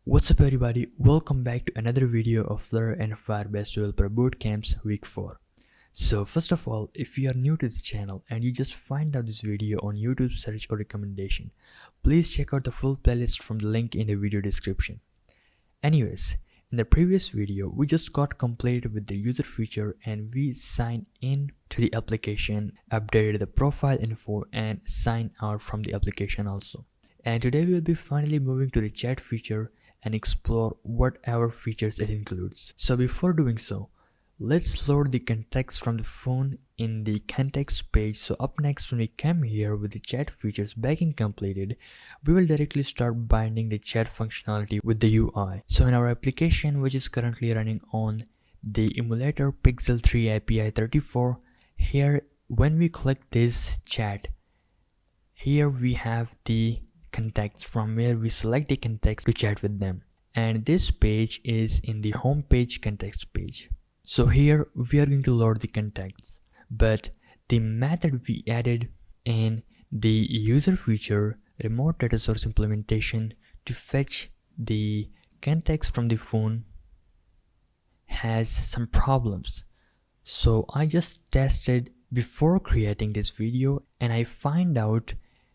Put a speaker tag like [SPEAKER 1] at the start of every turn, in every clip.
[SPEAKER 1] What's up everybody, welcome back to another video of Flutter and Firebase Developer Bootcamp's week 4. So first of all, if you are new to this channel and you just find out this video on YouTube search or recommendation, please check out the full playlist from the link in the video description. Anyways, in the previous video, we just got completed with the user feature and we signed in to the application, updated the profile info and signed out from the application also. And today we will be finally moving to the chat feature and explore whatever features it includes. So before doing so, let's load the context from the phone in the context page. So up next, when we come here with the chat features backing completed, we will directly start binding the chat functionality with the UI. So in our application, which is currently running on the emulator Pixel 3 API 34, here when we click this chat, here we have the contacts from where we select the context to chat with them, and this page is in the home page context page. So here we are going to load the contacts, but the method we added in the user feature remote data source implementation to fetch the context from the phone has some problems. So I just tested before creating this video and I find out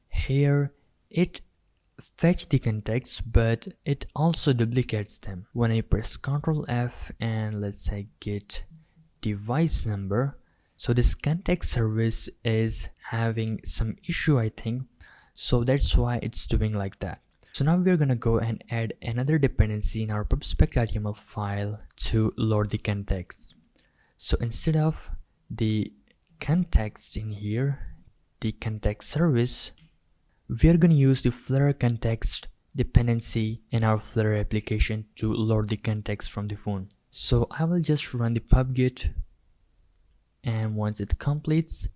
[SPEAKER 1] here it fetch the contacts, but it also duplicates them. When I press Ctrl F and let's say get device number, so this contact service is having some issue, I think, so that's why it's doing like that. So now we're gonna go and add another dependency in our pubspec.yml file to load the contacts. So instead of the context in here, the contact service, we are going to use the Flutter context dependency in our Flutter application to load the context from the phone. So I will just run the pubget, and once it completes,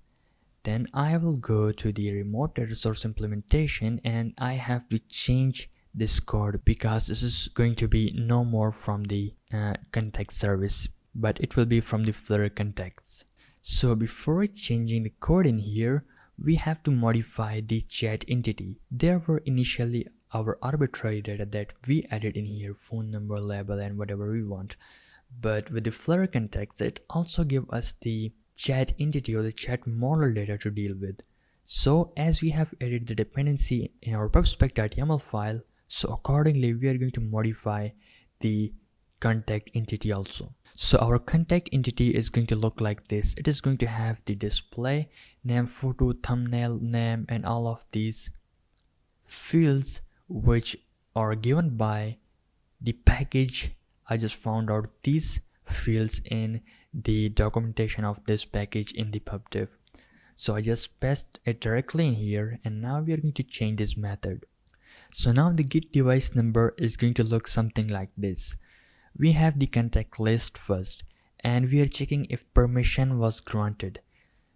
[SPEAKER 1] then I will go to the remote data source implementation and I have to change this code because this is going to be no more from the context service, but it will be from the Flutter contexts. So before changing the code in here, we have to modify the chat entity. There were initially our arbitrary data that we added in here, phone number, label and whatever we want, but with the Flutter context it also gives us the chat entity or the chat model data to deal with. So as we have added the dependency in our pubspec.yml file, so accordingly we are going to modify the contact entity also. So our contact entity is going to look like this. It is going to have the display name, photo, thumbnail, name and all of these fields which are given by the package. I just found out these fields in the documentation of this package in the pubdev. So I just passed it directly in here, and now we are going to change this method. So now the get device number is going to look something like this. We have the contact list first and we are checking if permission was granted.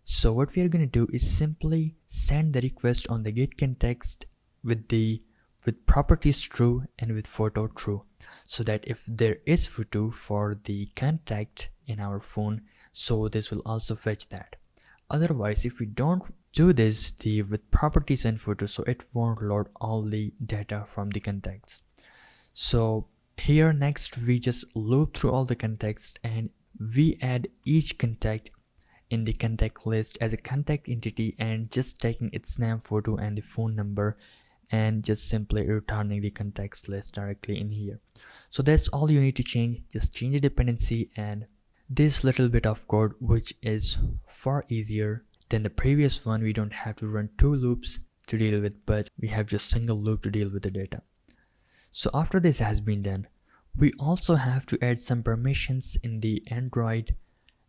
[SPEAKER 1] So what we are going to do is simply send the request on the get context with properties true and with photo true, so that if there is photo for the contact in our phone, so this will also fetch that. Otherwise, if we don't do this with properties and photo, so it won't load all the data from the contacts. So here next we just loop through all the contacts and we add each contact in the contact list as a contact entity and just taking its name, photo and the phone number and just simply returning the contacts list directly in here. So that's all you need to change. Just change the dependency and this little bit of code, which is far easier than the previous one. We don't have to run 2 loops to deal with, but we have just single loop to deal with the data. So after this has been done, we also have to add some permissions in the Android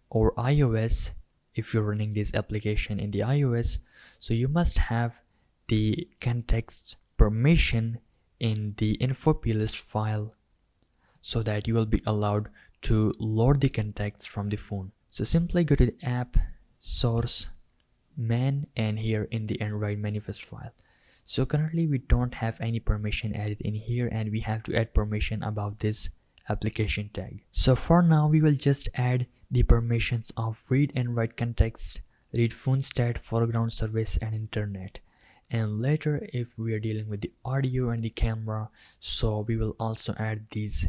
[SPEAKER 1] or iOS. If you're running this application in the iOS, so you must have the context permission in the info plist file so that you will be allowed to load the contacts from the phone. So simply go to the app source man and here in the Android manifest file. So currently we don't have any permission added in here and we have to add permission about this application tag. So for now we will just add the permissions of read and write context, read phone stat, foreground service and internet. and later if we are dealing with the audio and the camera, so we will also add these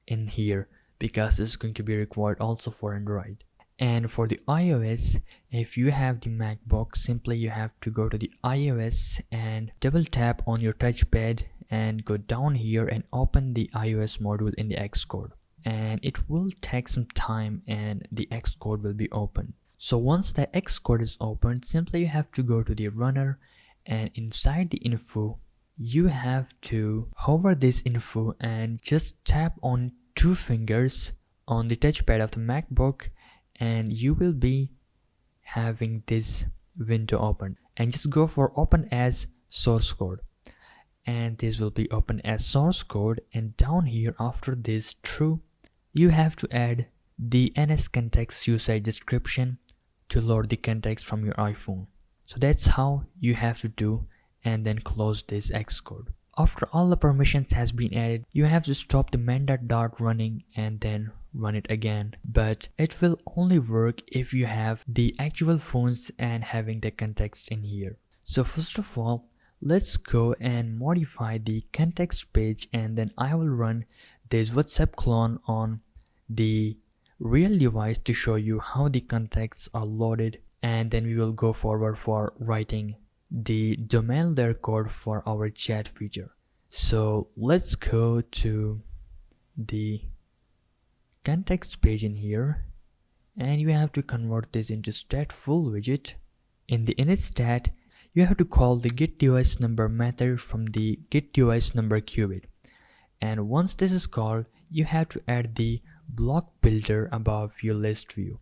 [SPEAKER 1] in here because this is going to be required also for Android. And for the iOS, if you have the MacBook, simply you have to go to the iOS and double tap on your touchpad and go down here and open the iOS module in the Xcode. And it will take some time and the Xcode will be open. So once the Xcode is opened, simply you have to go to the runner, and inside the info, you have to hover this info and just tap on 2 fingers on the touchpad of the MacBook, and you will be having this window open, and just go for open as source code, and this will be open as source code. And down here after this true, you have to add the NS context usage description to load the context from your iPhone. So that's how you have to do, and then close this Xcode. After all the permissions has been added, you have to stop the main.dart running and then run it again, but it will only work if you have the actual phones and having the context in here. So first of all, let's go and modify the context page, and then I will run this WhatsApp clone on the real device to show you how the contexts are loaded, and then we will go forward for writing the domain layer code for our chat feature. So let's go to the context page in here, and you have to convert this into stateful widget. In the init stat, you have to call the getDeviceNumber method from the getDeviceNumber qubit, and once this is called, you have to add the block builder above your list view,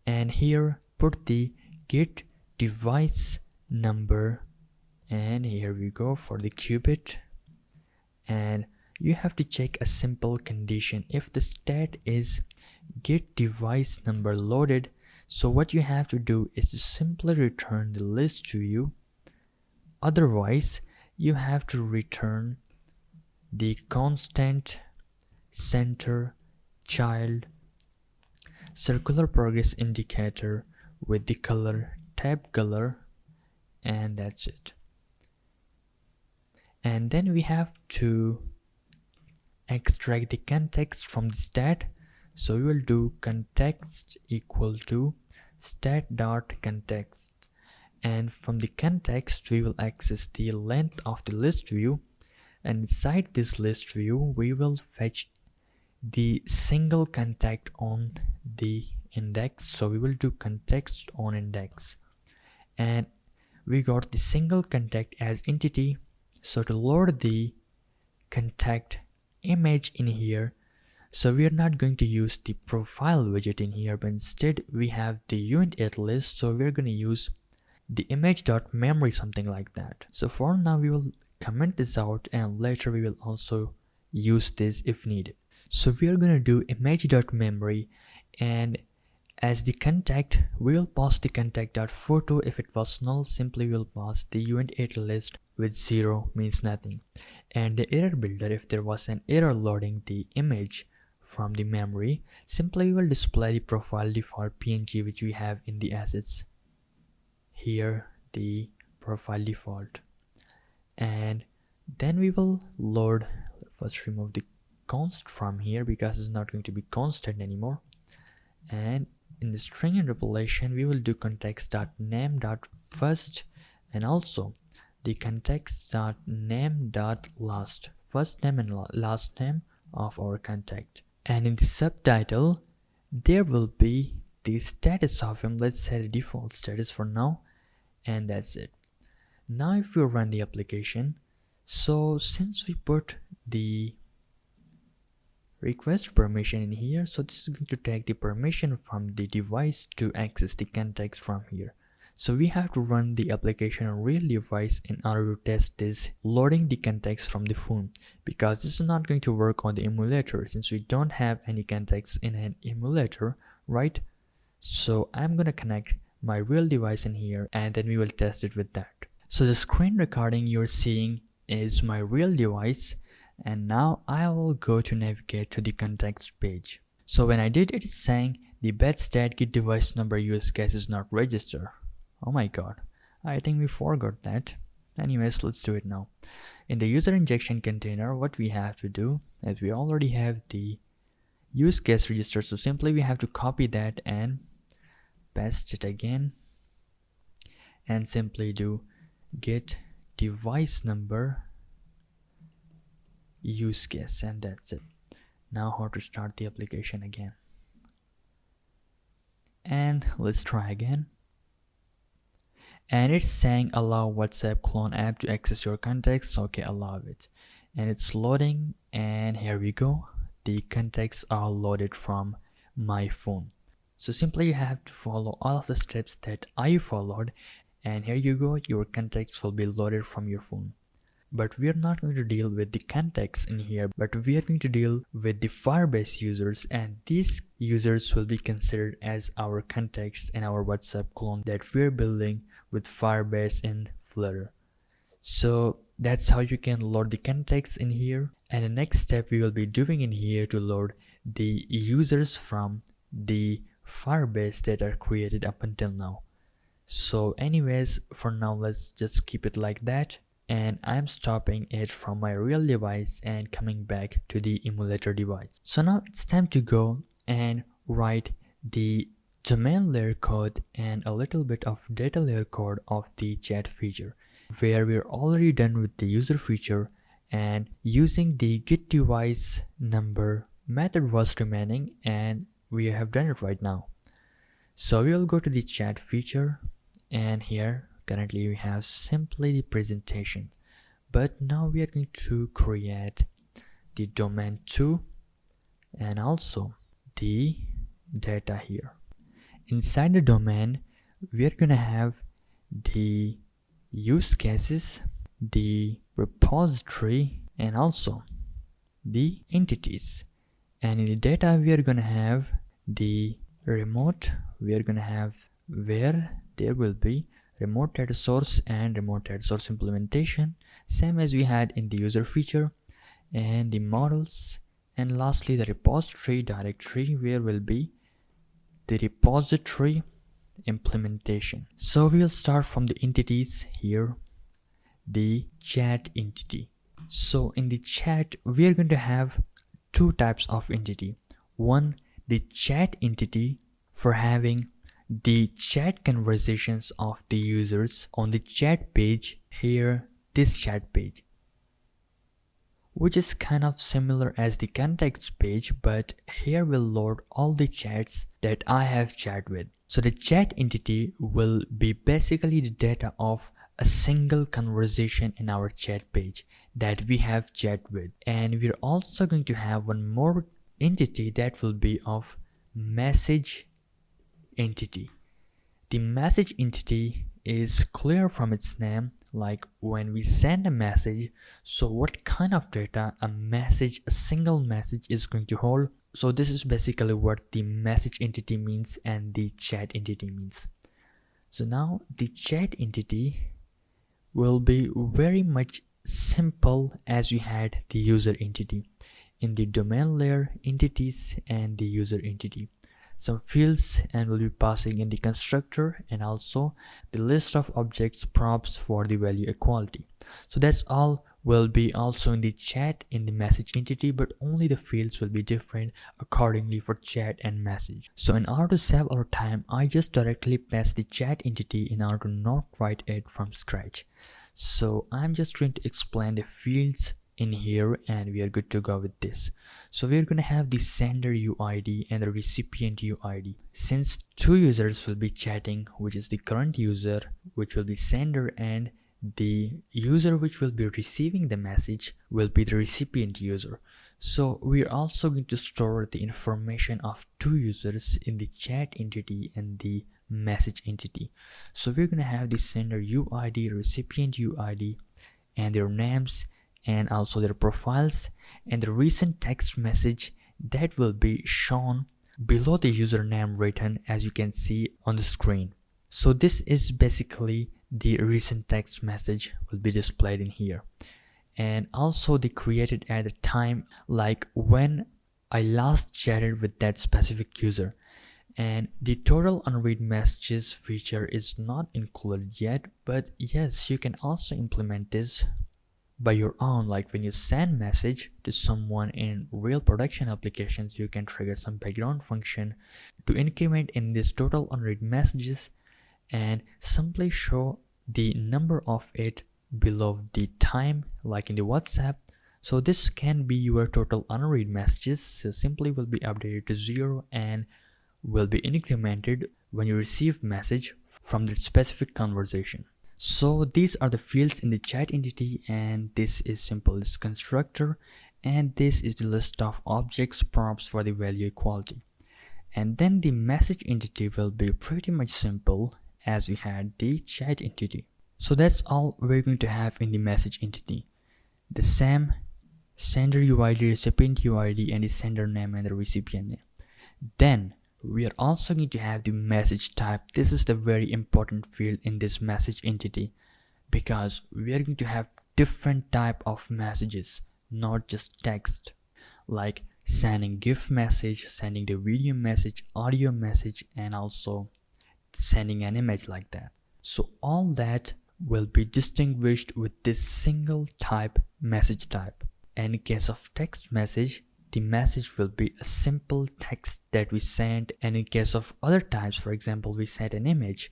[SPEAKER 1] and here put the getDeviceNumber, and here we go for the qubit, and you have to check a simple condition. If the stat is getDeviceNumber loaded, so what you have to do is to simply return the list to you. Otherwise, you have to return the constant center child circular progress indicator with the color tab color, and that's it. And then we have to extract the context from the stat, so we will do context equal to stat.context, and from the context we will access the length of the list view, and inside this list view we will fetch the single contact on the index, so we will do context on index, and we got the single contact as entity. So to load the contact image in here, so we are not going to use the profile widget in here, but instead we have the uint8 list, so we're going to use the image.memory, something like that. So for now we will comment this out, and later we will also use this if needed. So we are going to do image.memory, and as the contact we will pass the contact.photo. If it was null, simply we will pass the uint8 list with 0, means nothing, and the error builder, if there was an error loading the image from the memory, simply we will display the profile default png which we have in the assets here, the profile default, and then we will load. First remove the const from here because it's not going to be constant anymore, and in the string interpolation we will do context.name.first, and also the context.name.last, first name and last name of our contact, and in the subtitle there will be the status of him. Let's set the default status for now, and that's it. Now if you run the application, so since we put the request permission in here, so this is going to take the permission from the device to access the context from here. So we have to run the application on real device in order to test this loading the context from the phone, because this is not going to work on the emulator since we don't have any context in an emulator, right? So I'm gonna connect my real device in here, and then we will test it with that. So the screen recording you're seeing is my real device, and now I will go to navigate to the context page. So when I did, it is saying the batch stat get device number use case is not registered. Oh my god, I think we forgot that. Anyways, let's do it now. In the user injection container, what we have to do is we already have the use case register, so simply we have to copy that and paste it again, and simply do get device number use case, and that's it. Now how to start the application again, and let's try again. And it's saying allow WhatsApp clone app to access your contacts. Okay, allow it, and it's loading, and here we go. The contacts are loaded from my phone. So simply you have to follow all of the steps that I followed, and here you go, your contacts will be loaded from your phone. But we are not going to deal with the contacts in here, but we are going to deal with the Firebase users, and these users will be considered as our contacts in our WhatsApp clone that we're building with Firebase and Flutter. So that's how you can load the contacts in here, and the next step we will be doing in here to load the users from the Firebase that are created up until now. So anyways, for now let's just keep it like that, and I'm stopping it from my real device and coming back to the emulator device. So now it's time to go and write the domain layer code and a little bit of data layer code of the chat feature, where we're already done with the user feature, and using the get device number method was remaining, and we have done it right now. So we will go to the chat feature, and here currently we have simply the presentation, but now we are going to create the domain 2 and also the data here. Inside the domain we are gonna have the use cases, the repository, and also the entities. And in the data we are gonna have the remote, we are gonna have where there will be remote data source and remote data source implementation, same as we had in the user feature, and the models, and lastly the repository directory where will be the repository implementation. So we will start from the entities here, the chat entity. So in the chat we are going to have two types of entity. One, the chat entity for having the chat conversations of the users on the chat page here, this chat page, which is kind of similar as the contacts page, but here we'll load all the chats that I have chat with. So the chat entity will be basically the data of a single conversation in our chat page that we have chat with, and we're also going to have one more entity that will be of message entity. The message entity is clear from its name, like when we send a message, so what kind of data a single message is going to hold. So this is basically what the message entity means and the chat entity means. So now the chat entity will be very much simple as we had the user entity. In the domain layer, entities and the user entity, some fields, and will be passing in the constructor, and also the list of objects props for the value equality. So that's all will be also in the chat in the message entity, but only the fields will be different accordingly for chat and message. So in order to save our time, I just directly paste the chat entity in order to not write it from scratch. So I'm just going to explain the fields in here, and we are good to go with this. So we're going to have the sender UID and the recipient UID. Since two users will be chatting, which is the current user, which will be sender, and the user which will be receiving the message will be the recipient user. So we're also going to store the information of two users in the chat entity and the message entity. So we're going to have the sender UID, recipient UID, and their names, and also their profiles, and the recent text message that will be shown below the username written, as you can see on the screen. So this is basically the recent text message will be displayed in here, and also the created at the time, like when I last chatted with that specific user. And the total unread messages feature is not included yet, but yes, you can also implement this by your own. Like when you send message to someone in real production applications, you can trigger some background function to increment in this total unread messages and simply show the number of it below the time, like in the WhatsApp. So this can be your total unread messages. So simply will be updated to 0 and will be incremented when you receive message from that specific conversation. So these are the fields in the chat entity, and this is simple this constructor, and this is the list of objects props for the value equality. And then the message entity will be pretty much simple as we had the chat entity. So that's all we're going to have in the message entity: the SAM, sender UID, recipient UID, and the sender name and the recipient name. Then we are also going to have the message type. This is the very important field in this message entity because we are going to have different type of messages, not just text, like sending GIF message, sending the video message, audio message, and also sending an image like that. So all that will be distinguished with this single type message type. And in case of text message, the message will be a simple text that we send, and in case of other types, for example, we send an image.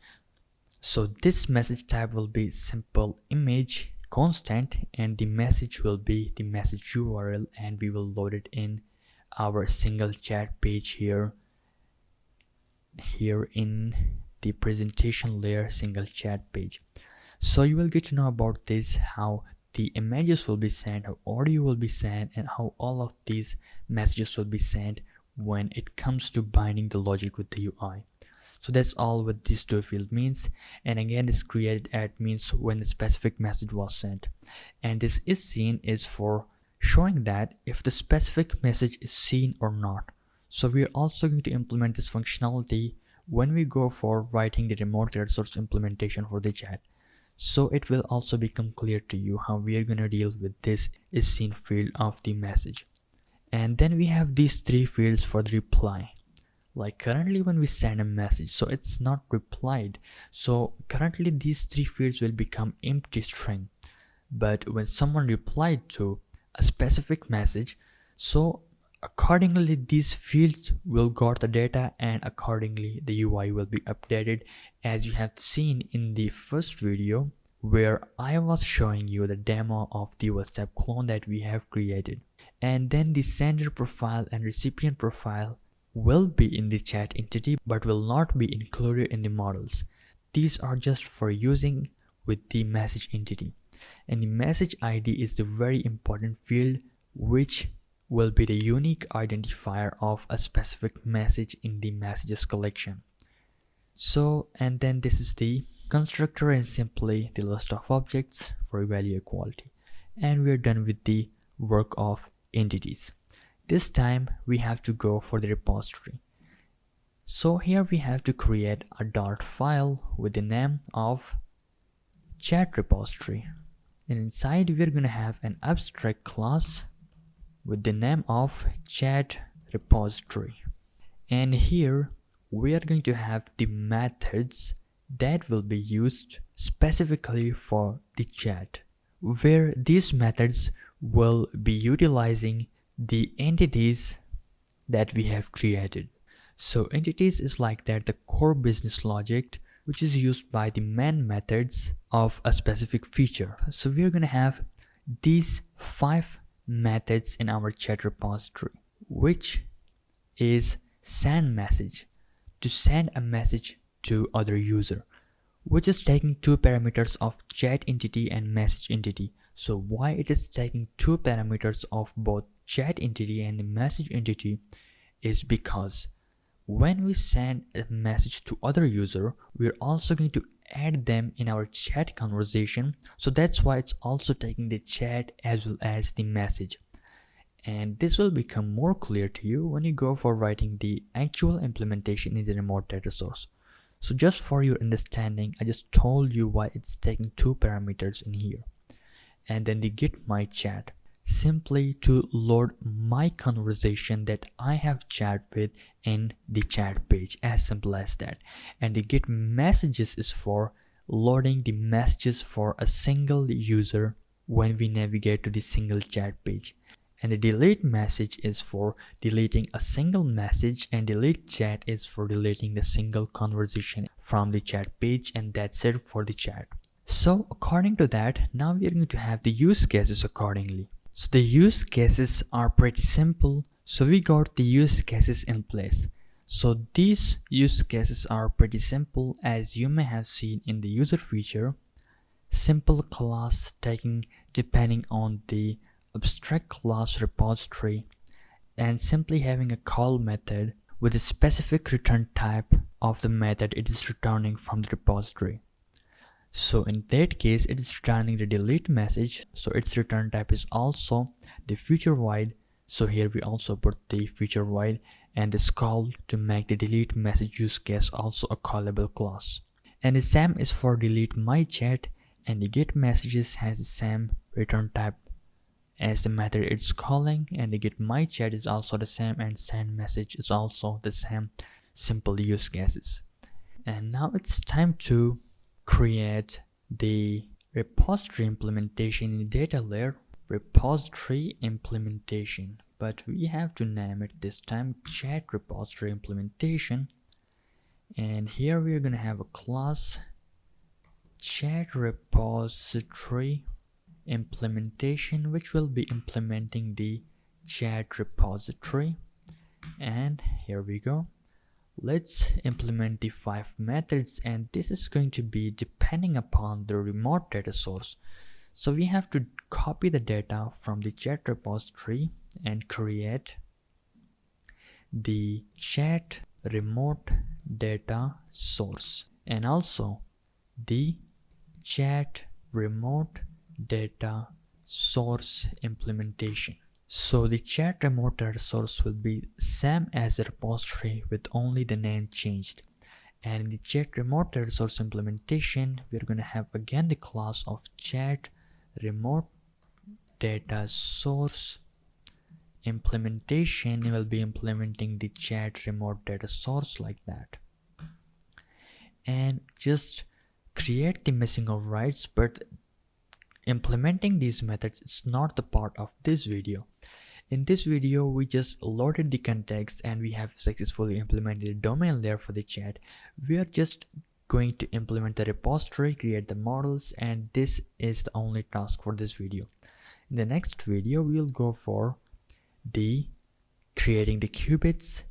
[SPEAKER 1] So this message type will be simple image constant, and the message will be the message URL, and we will load it in our single chat page here in the presentation layer single chat page. So you will get to know about this, how the images will be sent, how audio will be sent, and how all of these messages will be sent when it comes to binding the logic with the UI. So that's all what this do field means. And again, this created at means when the specific message was sent, and this is seen is for showing that if the specific message is seen or not. So we are also going to implement this functionality when we go for writing the remote data source implementation for the chat. So it will also become clear to you how we are going to deal with this is seen field of the message. And then we have these three fields for the reply. Like currently when we send a message, so it's not replied. So currently these three fields will become empty string. But when someone replied to a specific message, so accordingly these fields will got the data, and accordingly the UI will be updated, as you have seen in the first video where I was showing you the demo of the WhatsApp clone that we have created. And then the sender profile and recipient profile will be in the chat entity but will not be included in the models. These are just for using with the message entity. And the message ID is the very important field, which will be the unique identifier of a specific message in the messages collection. So, and then this is the constructor and simply the list of objects for value equality. And we're done with the work of entities. This time we have to go for the repository. So here we have to create a dart file with the name of chat repository. And inside we're gonna have an abstract class with the name of chat repository. And here we are going to have the methods that will be used specifically for the chat, where these methods will be utilizing the entities that we have created. So entities is like that the core business logic which is used by the main methods of a specific feature. So we're gonna have these 5 methods in our chat repository, which is send message, to send a message to other user, which is taking 2 parameters of chat entity and message entity. So why it is taking 2 parameters of both chat entity and the message entity is because when we send a message to other user, we're also going to add them in our chat conversation. So that's why it's also taking the chat as well as the message. And this will become more clear to you when you go for writing the actual implementation in the remote data source. So just for your understanding, I just told you why it's taking 2 parameters in here. And then the get my chat. simply to load my conversation that I have chat with in the chat page, as simple as that. And the get messages is for loading the messages for a single user when we navigate to the single chat page. And the delete message is for deleting a single message, and delete chat is for deleting the single conversation from the chat page, and that's it for the chat. So according to that, now we are going to have the use cases accordingly. So the use cases are pretty simple. So we got the use cases in place. So these use cases are pretty simple, as you may have seen in the user feature. Simple class tagging depending on the abstract class repository, and simply having a call method with a specific return type of the method it is returning from the repository. So in that case, it is returning the delete message, so its return type is also the feature void. So here we also put the feature void and this call to make the delete message use case also a callable class. And the same is for delete my chat, and the get messages has the same return type as the method it's calling, and the get my chat is also the same, and send message is also the same. Simple use cases. And now it's time to create the repository implementation in the data layer. Repository implementation, but we have to name it this time chat repository implementation. And here we are going to have a class chat repository implementation, which will be implementing the chat repository. And here we go. Let's implement the 5 methods, and this is going to be depending upon the remote data source. So we have to copy the data from the chat repository and create the chat remote data source, and also the chat remote data source implementation. So the chat remote data source will be same as the repository with only the name changed. And in the chat remote data source implementation, we're going to have again the class of chat remote data source implementation. We will be implementing the chat remote data source like that. And just create the missing overrides, but implementing these methods is not the part of this video. In this video, we just loaded the context and we have successfully implemented a domain layer for the chat. We are just going to implement the repository, create the models, and this is the only task for this video. In the next video, we will go for the creating the qubits,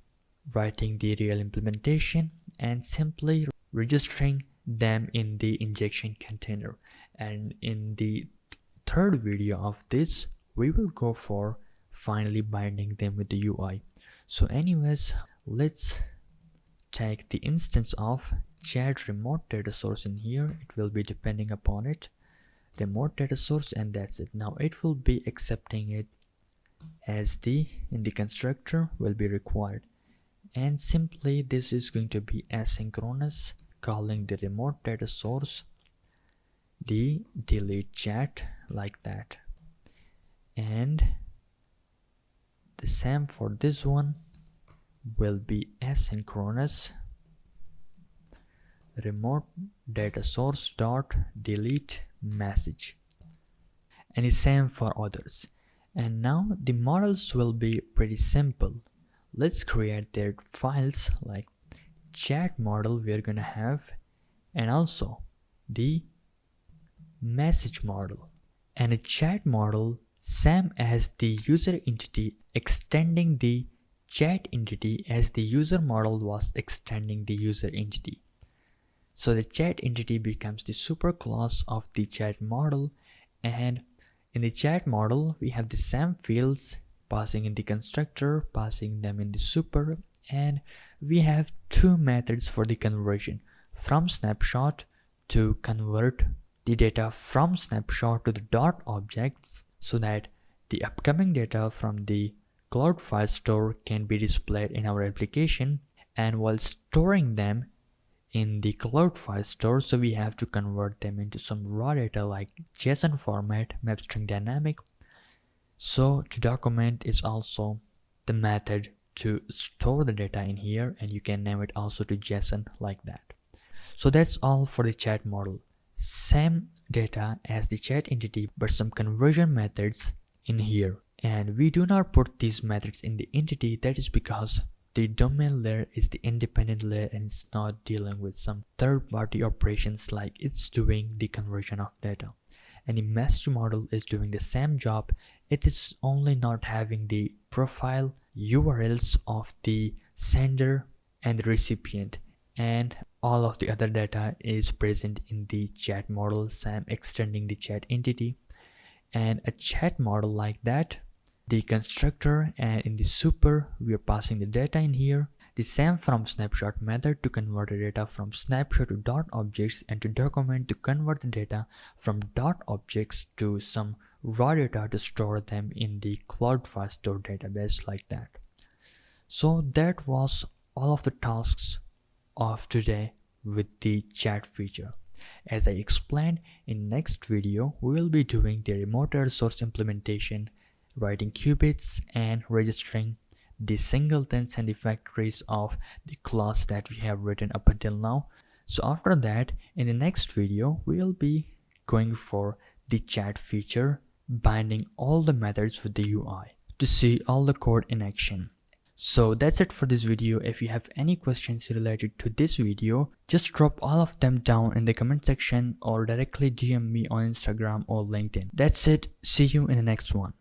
[SPEAKER 1] writing the real implementation, and simply registering them in the injection container. And in the third video of this, we will go for finally binding them with the UI. So anyways, let's take the instance of chat remote data source in here. It will be depending upon it, remote data source, and that's it. Now it will be accepting it as the in the constructor will be required, and simply this is going to be asynchronous, calling the remote data source the delete chat like that. And the same for this one will be asynchronous remote data source dot delete message, and the same for others. And now the models will be pretty simple. Let's create their files like chat model we're gonna have, and also the message model, and a chat model same as the user entity, extending the chat entity as the user model was extending the user entity. So the chat entity becomes the superclass of the chat model, and in the chat model we have the same fields passing in the constructor, passing them in the super, and we have 2 methods for the conversion: from snapshot to convert the data from snapshot to the dot objects, so that the upcoming data from the cloud file store can be displayed in our application. And while storing them in the cloud file store, so we have to convert them into some raw data like JSON format, map string dynamic, So to document is also the method to store the data in here, and you can name it also to JSON like that. So that's all for the chat model. Same data as the chat entity, but some conversion methods in here. And we do not put these methods in the entity. That is because the domain layer is the independent layer and it's not dealing with some third-party operations like it's doing the conversion of data. And the message model is doing the same job. It is only not having the profile URLs of the sender and the recipient, and all of the other data is present in the chat model. So I'm extending the chat entity and a chat model like that, the constructor, and in the super we are passing the data in here. The same from snapshot method to convert the data from snapshot to dot objects, and to document to convert the data from dot objects to some raw data to store them in the Cloud Firestore database like that. So that was all of the tasks of today with the chat feature. As I explained, in next video we will be doing the remote source implementation, writing qubits and registering the singletons and the factories of the class that we have written up until now. So after that, in the next video we will be going for the chat feature, binding all the methods with the UI to see all the code in action. So that's it for this video. If you have any questions related to this video, just drop all of them down in the comment section or directly DM me on Instagram or LinkedIn. That's it. See you in the next one.